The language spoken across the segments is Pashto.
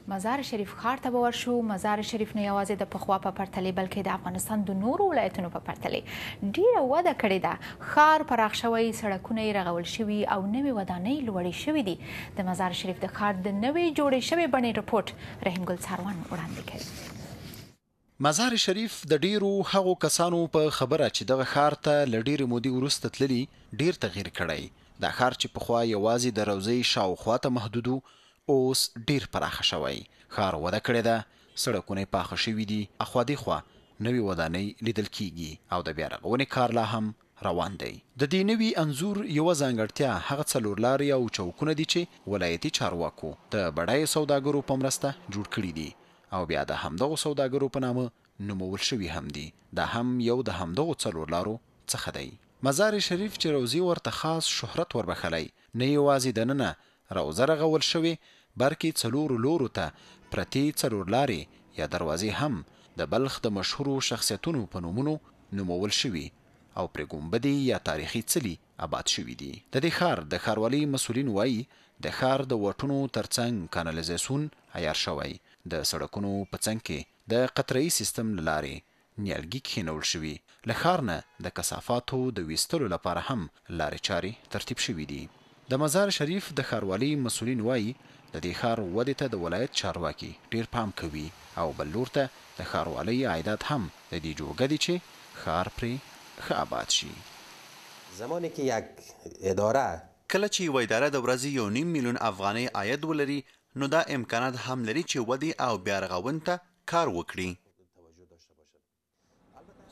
مزار شریف ښار ته به ورشو. مزار شریف نه یوازې د پخوا په پرتلې بلکې د افغانستان د نورو ولایتونو په پرتلې ډیره وده کړې ده. ښار پراخ شوی، سړکونه یې رغول شوي او نوې ودانۍ لوړې شوي دي. د مزار شریف د ښار د نوې جوړې شوې بڼې رپورټ رحیم ګل څاروان وړاندې کوي. مزار شریف د ډیرو هغو کسانو په خبره چې دغه ښار ته له ډیرې مودې وروسته تللي ډیر تغییر کړی. دا ښار چې پخوا یوازې د روضې شاوخوا ته محدود اوس ډیر پراخه شوی. ښار وده کړې ده، سړکونه یې پاخه شوي دي، اخوا دېخوا نوې ودانۍ لیدل کیږي او د بیا رغونې کار لا هم روان دی. د دې نوي انځور یوه ځانګړتیا هغه څلورلارې او چوکونه دي چې ولایتي چارواکو د بډایو سوداګرو په مرسته جوړ کړي دي او بیا د همدغو سوداګرو په نامه نومول شوي هم دي. دا هم یو د همدغو څلورلارو څخه دی. مزار شریف چې روضې ورته خاص شهرت وربخلی، نه یوازې دننه روضه رغول شوې بلکې څلورو لورو ته پرتې څلورلارې یا دروازې هم د بلخ د مشهورو شخصیتونو په نومونو نومول شوي او پرې ګنبدې یا تاریخي څلي آباد شوي دي. د دې ښار د ښاروالۍ مسؤلین وایي د ښار د وټونو ترڅنګ کانالیزاسیون عیار شوی، د سړکونو په څنګ کې د قطره‌ایي سیستم له لارې نیالګي کښېنول شوي. له ښار نه د کثافاتو د ویستلو لپاره هم لارې چارې ترتیب شوي دي. د مزار شریف د ښاروالۍ مسؤلین وایي د دې ښار ودې ته د ولایت چارواکي ډیر پام کوي او بل لور ته د ښاروالۍ عایدات هم د دې جوګه دي چې ښار پرې ښه آباد شي. زمانی که یک اداره کله چې یوه اداره د ورځې 1.5 میلیون افغانۍ عاید ولري نو دا امکانات هم لري چې ودې او بیا رغونې ته کار وکړي.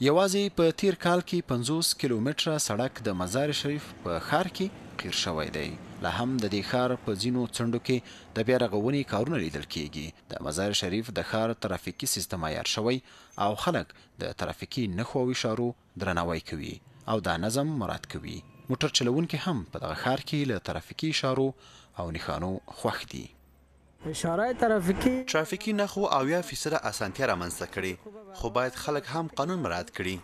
یوازې په تیر کال کې 50 کیلومتره سړک د مزار شریف په ښار کې قیر شوی دی. لا هم د دې ښار په ځینو څنډو کې د بیا رغونې کارونه لیدل کیږي. د مزار شریف د ښار ترافیکي سیستم عیار شوی او خلک د ترافیکي نښو او اشارو درناوی کوي او دا نظم مراعات کوي. موټر چلونکي هم په دغه ښار کې له ترافیکي اشارو او نښانو خوښ دي. اشاره ترافیکي نښو 80% اسانتیا رامنځته کړي، خو باید خلک هم قانون مراعات کړي.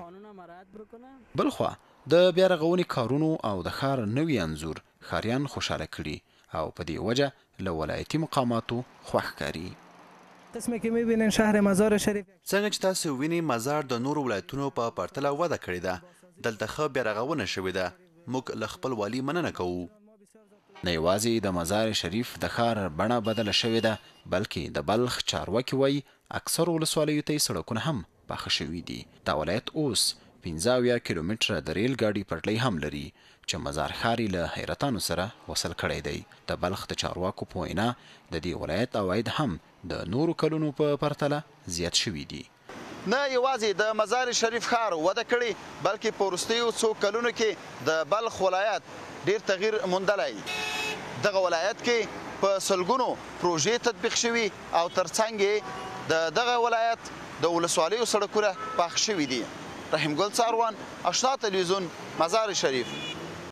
بلخوا د بیا رغونې کارونو او د ښار نوي انځور ښاریان خوشحاله کړي او په دې وجه له ولایتي مقاماتو خوښ ښکاري. قسمه که میبینین شهر مزار شریف څنګه چې تاسو وینئ مزار د نورو ولایتونو په پرتله وده کړې ده. دلته ښه بیا رغونه شوې ده. موږ له خپل والي مننه کوو. نه یوازې د مزار شریف د ښار بڼه بدله شوې ده بلکې د بلخ چارواکي وایي اکثرو ولسوالیو ته یې سړکونه هم پاخه شوي دي. دا ولایت اوس 15 کیلومتره د ریل ګاډي پټلۍ هم لري چې مزار ښار یې له حیرتانو سره وصل کړی دی. د بلخ د چارواکو په وینا د دې ولایت عواید هم د نورو کلونو په پرتله زیات شوي دي. نه یوازې د مزار شریف ښار وده کړي بلکې په وروستیو څو کلونو کې د بلخ ولایت ډیر تغییر موندلی. دغه ولایت کې په سلګونو پروژې تطبیق شوي او ترڅنګ یې د دغه ولایت د ولسوالیو سړکونه پاخه شوي دي. رحیم ګل څاروان، اشنا تلویزیون، مزار شریف.